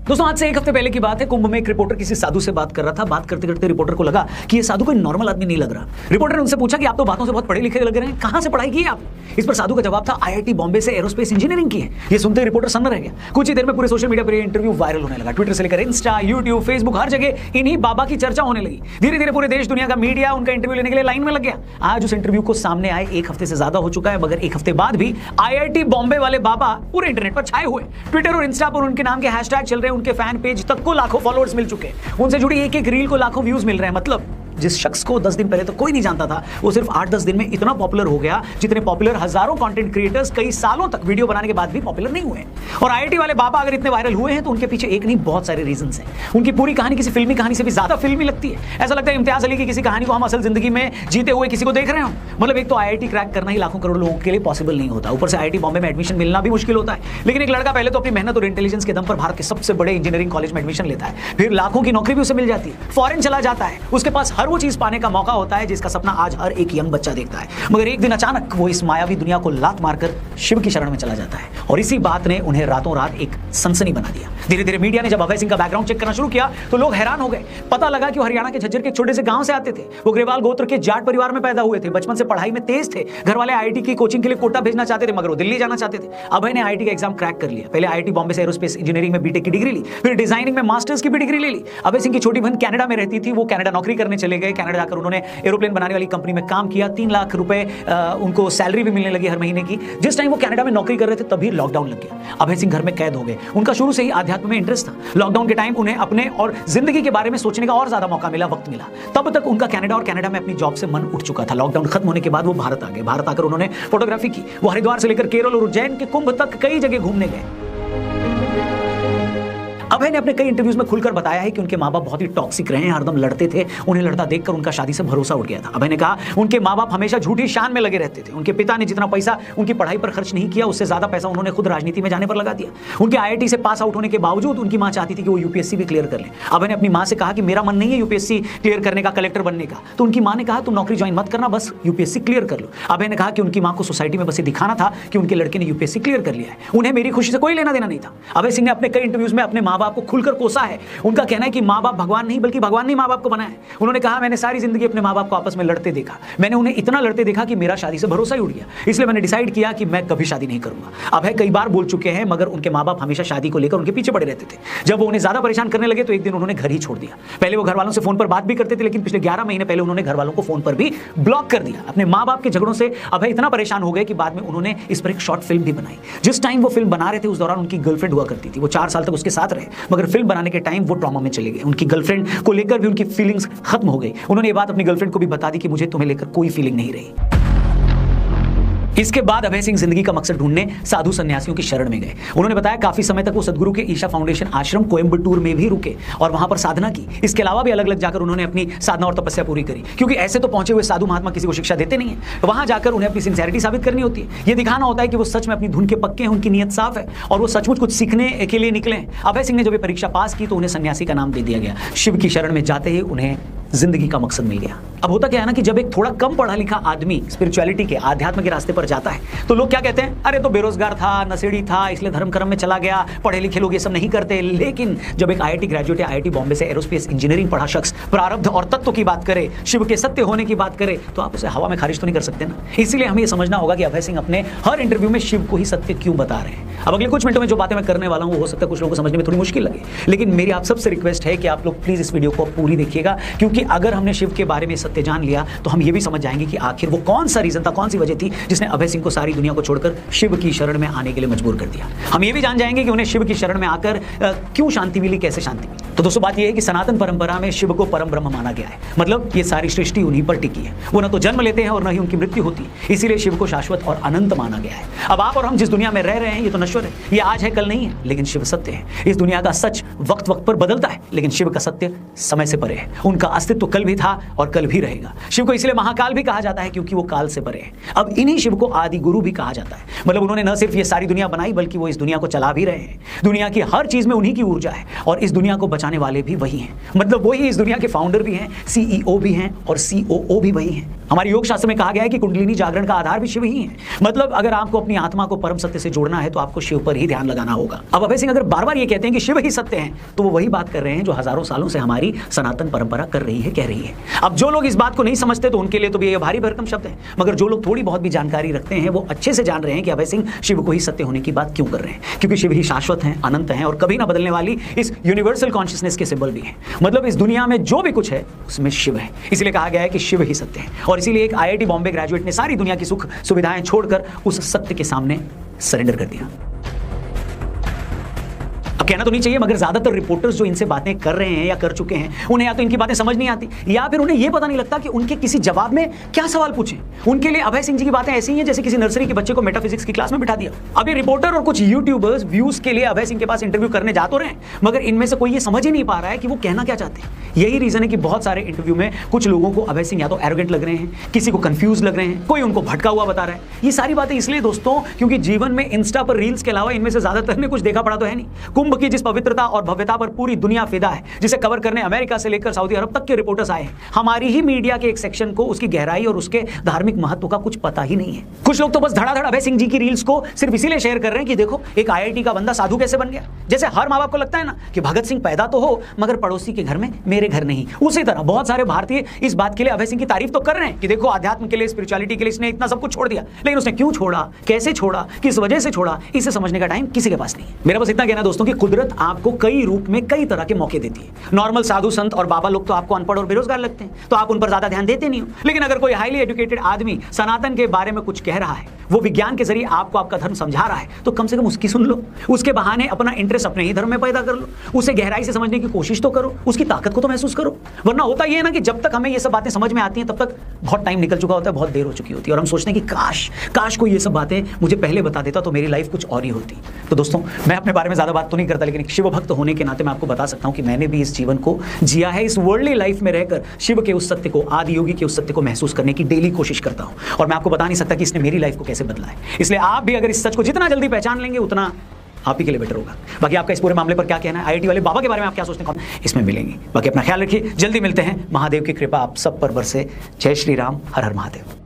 दोस्तों आज से एक हफ्ते पहले की बात है। कुंभ में एक रिपोर्टर किसी साधु से बात कर रहा था। बात करते करते रिपोर्टर को लगा कि ये साधु कोई नॉर्मल आदमी नहीं लग रहा। रिपोर्टर ने उनसे पूछा कि आप तो बातों से बहुत पढ़े लिखे लग रहे हैं, कहां से पढ़ाई की है आप? इस पर साधु का जवाब था आईआईटी बॉम्बे से एरोस्पेस इंजीनियरिंग की है। ये सुनते ही रिपोर्टर सन्न रह गया। कुछ ही देर में पूरे सोशल मीडिया पर ये इंटरव्यू वायरल होने लगा। ट्विटर से लेकर इंस्टा, यूट्यूब, फेसबुक, हर जगह इन्हीं बाबा की चर्चा होने लगी। धीरे धीरे पूरे देश दुनिया का मीडिया उनका इंटरव्यू लेने के लिए लाइन में लग गया। आज उस इंटरव्यू को सामने आए एक हफ्ते से ज्यादा हो चुका है, मगर एक हफ्ते बाद भी आईआईटी बॉम्बे वाले बाबा पूरे इंटरनेट पर छाए हुए। ट्विटर और इंस्टा पर उनके नाम के हैशटैग चल रहे हैं। उनके फैन पेज तक को लाखों फॉलोअर्स मिल चुके हैं। उनसे जुड़ी एक एक रील को लाखों व्यूज मिल रहे हैं। मतलब जिस शख्स को 10 दिन पहले तो कोई नहीं जानता था, वो सिर्फ 8-10 दिन में इतना पॉपुलर हो गया जितने पॉपुलर हजारों कंटेंट क्रिएटर्स कई सालों तक वीडियो बनाने के बाद भी पॉपुलर नहीं हुए। और आईआईटी वाले बाबा अगर इतने वायरल हुए हैं तो उनके पीछे एक नहीं बहुत सारे रीजंस हैं। उनकी पूरी कहानी किसी फिल्मी कहानी से भी ज्यादा फिल्मी लगती है। ऐसा लगता है इम्तियाज अली की किसी कहानी को हम असल जिंदगी में जीते हुए किसी को देख रहे हो। मतलब एक तो आईआईटी क्रैक करना ही लाखों करोड़ लोगों के लिए पॉसिबल नहीं होता, ऊपर से आईआईटी बॉम्बे में एडमिशन मिलना भी मुश्किल होता है। लेकिन एक लड़का पहले तो अपनी मेहनत और इंटेलिजेंस के दम पर भारत के सबसे बड़े इंजीनियरिंग कॉलेज में एडमिशन लेता है, फिर लाखों की नौकरी भी उसे मिल जाती है, फॉरेन चला जाता है, उसके पास हर वो चीज पाने का मौका होता है जिसका सपना आज हर एक यंग बच्चा देखता है। मगर एक दिन अचानक वो इस मायावी दुनिया को लात मारकर शिव की शरण में चला जाता है। और इसी बात ने उन्हें रातों रात एक सनसनी बना दिया। धीरे धीरे मीडिया ने जब अभय सिंह का बैकग्राउंड चेक करना शुरू किया तो लोग हैरान हो गए। पता लगा कि वो हरियाणा के झज्जर के छोटे से गांव से आते थे। वो ग्रेवाल गोत्र के जाट परिवार में पैदा हुए थे। बचपन से पढ़ाई में तेज थे। घर वाले आईआईटी की कोचिंग के लिए कोटा भेजना चाहते थे, मगर वो दिल्ली जाना चाहते थे। अभय ने आईआईटी का एग्जाम क्रैक कर लिया। पहले आईआईटी बॉम्बे से एरोस्पेस इंजीनियरिंग में बीटेक की डिग्री ली, फिर डिजाइनिंग में मास्टर्स की भी डिग्री ले ली। अभय सिंह की छोटी बहन कनाडा में रहती थी। वो कनाडा नौकरी करने चले गए। कनाडा जाकर उन्होंने एरोप्लेन बनाने वाली कंपनी में काम किया। 3 लाख रुपए उनको सैलरी भी मिलने लगी हर महीने की। जिस टाइम वो कनाडा में नौकरी कर रहे थे तभी लॉकडाउन लग गया। अभय सिंह घर में कैद हो गए। उनका शुरू से ही आध्यात्म में इंटरेस्ट था। लॉकडाउन के टाइम उन्हें अपने और जिंदगी के बारे में सोचने का और ज्यादा मौका मिला, वक्त मिला। तब तक उनका कनाडा और कनाडा में अपनी जॉब से मन उठ चुका था। लॉकडाउन खत्म होने के बाद वो भारत आ गए। भारत आकर उन्होंने फोटोग्राफी की। वो हरिद्वार से लेकर केरल और उज्जैन के कुंभ तक कई जगह घूमने गए। अभय ने अपने कई इंटरव्यूज में खुलकर बताया है कि उनके माँ बाप बहुत ही टॉक्सिक रहे हैं, हरदम लड़ते थे। उन्हें लड़ता देखकर उनका शादी से भरोसा उठ गया था। अभय ने कहा उनके माँ बाप हमेशा झूठी शान में लगे रहते थे। उनके पिता ने जितना पैसा उनकी पढ़ाई पर खर्च नहीं किया, उससे ज्यादा पैसा उन्होंने खुद राजनीति में जाने पर लगा दिया। उनके आईआईटी से पास आउट होने के बावजूद उनकी माँ चाहती थी कि वो यूपीएससी भी क्लियर कर ले। अभय ने अपनी माँ से कहा कि मेरा मन नहीं है यूपीएससी क्लियर करने का, कलेक्टर बनने का। तो उनकी माँ ने कहा तुम नौकरी ज्वाइन मत करना, बस यूपीएससी क्लियर कर लो। अभय ने कहा कि उनकी माँ को सोसाइटी में बस ये दिखाना था कि उनके लड़के ने यूपीएससी क्लियर कर लिया है। उन्हें मेरी खुशी से कोई लेना देना नहीं था। अभय सिंह ने अपने कई इंटरव्यूज में अपने माँ बाप को खुलकर कोसा है। उनका कहना है कि माँ बाप भगवान नहीं बल्कि भगवान ने माँ बाप को बनाया है। उन्होंने कहा मैंने सारी जिंदगी अपने माँ बाप को आपस में लड़ते देखा। मैंने उन्हें इतना लड़ते देखा कि मेरा शादी से भरोसा ही उड़ गया। इसलिए मैंने डिसाइड किया कि मैं कभी शादी नहीं करूंगा। अभय कई बार बोल चुके हैं, मगर उनके माँ बाप हमेशा शादी को लेकर उनके पीछे पड़े रहते थे। जब वो उन्हें ज्यादा परेशान करने लगे तो एक दिन उन्होंने घर ही छोड़ दिया। पहले वो घर वालों से फोन पर बात भी करते थे, लेकिन पिछले 11 महीने पहले उन्होंने घर वालों को फोन पर भी ब्लॉक कर दिया। अपने माँ बाप के झगड़ों से अभय इतना परेशान हो गए कि बाद में उन्होंने इस पर एक शॉर्ट फिल्म भी बनाई। जिस टाइम वो फिल्म बना रहे थे उस दौरान उनकी गर्लफ्रेंड हुआ करती थी। वो 4 साल तक उसके साथ रहे, मगर फिल्म बनाने के टाइम वो ट्रॉमा में चले गए। उनकी गर्लफ्रेंड को लेकर भी उनकी फीलिंग्स खत्म हो गई। उन्होंने ये बात अपनी गर्लफ्रेंड को भी बता दी कि मुझे तुम्हें लेकर कोई फीलिंग नहीं रही। इसके बाद अभय सिंह जिंदगी का मकसद ढूंढने साधु सन्यासियों की शरण में गए। उन्होंने बताया काफी समय तक वो सदगुरु के ईशा फाउंडेशन आश्रम कोयम्बटूर में भी रुके और वहां पर साधना की। इसके अलावा भी अलग अलग जाकर उन्होंने अपनी साधना और तपस्या पूरी करी, क्योंकि ऐसे तो पहुंचे हुए साधु महात्मा किसी को शिक्षा देते नहीं है। वहां जाकर उन्हें अपनी सिंसियरिटी साबित करनी होती है। ये दिखाना होता है कि वो सच में अपनी धुन के पक्के हैं, उनकी नीयत साफ है और वो सचमुच कुछ सीखने के लिए निकले हैं। अभय सिंह ने जब ये परीक्षा पास की तो उन्हें सन्यासी का नाम दे दिया गया। शिव की शरण में जाते ही उन्हें जिंदगी का मकसद मिल गया। अब होता क्या है ना कि जब एक थोड़ा कम पढ़ा लिखा आदमी स्पिरिचुअलिटी के, आध्यात्म के रास्ते पर जाता है तो लोग क्या कहते हैं, अरे तो बेरोजगार था, नशेड़ी था, इसलिए धर्म कर्म में चला गया, पढ़े लिखे लोग ये सब नहीं करते। लेकिन जब एक आईआईटी ग्रेजुएट या आईआईटी बॉम्बे से एरोस्पेस इंजीनियरिंग पढ़ा शख्स प्रारब्ध और तत्व की बात करे, शिव के सत्य होने की बात करे, तो आप उसे हवा में खारिज तो नहीं कर सकते ना। इसलिए हमें यह समझना होगा कि अभय सिंह अपने हर इंटरव्यू में शिव को ही सत्य क्यों बता रहे हैं। अब अगले कुछ मिनटों में जो बातें मैं करने वाला हूं वो हो सकता है कुछ लोगों को समझने में थोड़ी मुश्किल लगे, लेकिन मेरी आप सबसे रिक्वेस्ट है कि आप लोग प्लीज इस वीडियो को पूरी देखिएगा, क्योंकि अगर हमने शिव के बारे में सत्य जान लिया तो हम ये भी समझ जाएंगे कि आखिर वो कौन सा रीजन था, कौन सी वजह थी जिसने अभय सिंह को सारी दुनिया को छोड़कर शिव की शरण में आने के लिए मजबूर कर दिया। हम ये भी जान जाएंगे कि उन्हें शिव की शरण में आकर क्यों शांति मिली, कैसे शांति मिली। तो दोस्तों बात यह है कि सनातन परंपरा में शिव को परम ब्रह्म माना गया है। मतलब ये सारी सृष्टि उन्हीं पर टिकी है। वो न तो जन्म लेते हैं और न ही उनकी मृत्यु होती है, इसीलिए शिव को शाश्वत और अनंत माना गया है। अब आप और हम जिस दुनिया में रह रहे हैं ये तो नश्वर है, ये आज है कल नहीं है, लेकिन शिव सत्य है। इस दुनिया का सच वक्त वक्त पर बदलता है, लेकिन शिव का सत्य समय से परे है। उनका अस्तित्व कल भी था और कल भी रहेगा। शिव को इसलिए महाकाल भी कहा जाता है क्योंकि वो काल से परे है। अब इन्हीं शिव को आदि गुरु भी कहा जाता है। मतलब उन्होंने न सिर्फ ये सारी दुनिया बनाई बल्कि वो इस दुनिया को चला भी रहे हैं। दुनिया की हर चीज में उन्हीं की ऊर्जा है और इस दुनिया को बचाने वाले भी वही हैं। मतलब वही इस दुनिया के फाउंडर भी हैं, सीईओ भी हैं और सीओओ भी वही हैं। हमारे योग शास्त्र में कहा गया है कि कुंडलिनी जागरण का आधार भी शिव ही है। मतलब अगर आपको अपनी आत्मा को परम सत्य से जोड़ना है तो आपको शिव पर ही ध्यान लगाना होगा। अब अभय सिंह अगर बार बार ये कहते हैं कि शिव ही सत्य है, तो वो वही बात कर रहे हैं जो हजारों सालों से हमारी सनातन परंपरा कर रही है, कह रही है। अब जो लोग इस बात को नहीं समझते तो उनके लिए तो ये भारी भरकम शब्द है, मगर जो लोग थोड़ी बहुत भी जानकारी रखते हैं वो अच्छे से जान रहे हैं कि अभय सिंह शिव को ही सत्य होने की बात क्यों कर रहे हैं, क्योंकि शिव ही शाश्वत हैं, अनंत हैं और कभी ना बदलने वाली इस यूनिवर्सल कॉन्शियसनेस के सिंबल भी है। मतलब इस दुनिया में जो भी कुछ है उसमें शिव है, इसलिए कहा गया है कि शिव ही सत्य है। और इसीलिए एक IIT बॉम्बे ग्रेजुएट ने सारी दुनिया की सुख सुविधाएं छोड़कर उस सत्य के सामने सरेंडर कर दिया। अब कहना तो नहीं चाहिए, मगर ज्यादातर रिपोर्टर्स जो इनसे बातें कर रहे हैं या कर चुके हैं, उन्हें या तो इनकी बातें समझ नहीं आती या फिर उन्हें यह पता नहीं लगता कि उनके किसी जवाब में क्या सवाल पूछें। उनके लिए अभय सिंह जी की बातें ऐसी हैं जैसे किसी नर्सरी के बच्चे को मेटाफिजिक्स की क्लास में बिठा दिया। अब ये रिपोर्टर और कुछ यूट्यूबर्स व्यूज के लिए अभय सिंह के पास इंटरव्यू करने जा तो रहे हैं, मगर इनमें से कोई ये समझ ही नहीं पा रहा है कि वो कहना क्या चाहते हैं। यही रीजन है कि बहुत सारे इंटरव्यू में कुछ लोगों को अभय सिंह या तो एरोगेंट लग रहे हैं, किसी को कंफ्यूज लग रहे हैं, कोई उनको भटका हुआ बता रहा है। ये सारी बातें इसलिए दोस्तों क्योंकि जीवन में इंस्टा पर रील्स के अलावा इनमें से ज्यादातर ने कुछ देखा पड़ा तो है नहीं। कुंभ की जिस पवित्रता और भव्यता पर पूरी दुनिया फिदा है, जिसे कवर करने अमेरिका से लेकर सऊदी अरब तक के रिपोर्टर्स आए हैं, हमारी ही मीडिया के एक सेक्शन को उसकी गहराई और उसके धार्मिक महत्व का कुछ पता ही नहीं है। कुछ लोग तो बस धड़ाधड़ अभय सिंह जी की रील्स को सिर्फ इसीलिए शेयर कर रहे हैं कि देखो एक IIT का बंदा साधु कैसे बन गया। जैसे हर माँ बाप को लगता है ना कि भगत सिंह पैदा तो हो मगर पड़ोसी के घर में, मेरे घर नहीं, उसी तरह बहुत सारे भारतीय इस बात के लिए अभय सिंह की तारीफ तो कर रहे हैं कि देखो अध्यात्म के लिए, स्पिरिचुअलिटी के लिए इसने इतना सब कुछ छोड़ दिया, लेकिन उसने क्यों छोड़ा, कैसे छोड़ा, किस वजह से छोड़ा, इसे समझने का टाइम किसी के पास नहीं है। मेरा बस इतना कहना दोस्तों कि कुदरत आपको कई रूप में कई तरह के मौके देती है। नॉर्मल साधु संत और बाबा लोग तो आपको अनपढ़ और बेरोजगार लगते हैं, तो आप उन पर ज्यादा ध्यान देते नहीं हो। लेकिन अगर कोई हाईली एजुकेटेड आदमी सनातन के बारे में कुछ कह रहा है, वो विज्ञान के जरिए आपको आपका धर्म समझा रहा है, तो कम से कम उसकी सुन लो, उसके बहाने अपना इंटरेस्ट अपने ही धर्म में पैदा कर लो, उसे गहराई से समझने की कोशिश तो करो, उसकी ताकत को तो महसूस करो। वरना होता यह है ना कि जब तक हमें ये सब बातें समझ में आती हैं तब तक बहुत टाइम निकल चुका होता है, बहुत देर हो चुकी होती है और हम सोचते हैं कि काश कोई ये सब बातें मुझे पहले बता देता तो मेरी लाइफ कुछ और ही होती। तो दोस्तों मैं अपने बारे में ज्यादा बात तो नहीं करता, लेकिन एक शिव भक्त होने के नाते मैं आपको बता सकता हूं कि मैंने भी इस जीवन को जिया है, इस वर्ल्डली लाइफ में रहकर शिव के उस सत्य को, आदि योगी के उस सत्य को महसूस करने की डेली कोशिश करता हूं। और मैं आपको बता नहीं सकता कि इसने मेरी लाइफ को कैसे बदला है। इसलिए आप भी अगर इस सच को जितना जल्दी पहचान लेंगे उतना आप ही के लिए बेटर होगा। बाकी आपका इस पूरे मामले पर क्या कहना है, IIT वाले बाबा के बारे में आप क्या सोचते हैं, इसमें मिलेंगे। बाकी अपना ख्याल रखिए, जल्दी मिलते हैं। महादेव की कृपा आप सब पर बरसे। जय श्री राम, हर हर महादेव।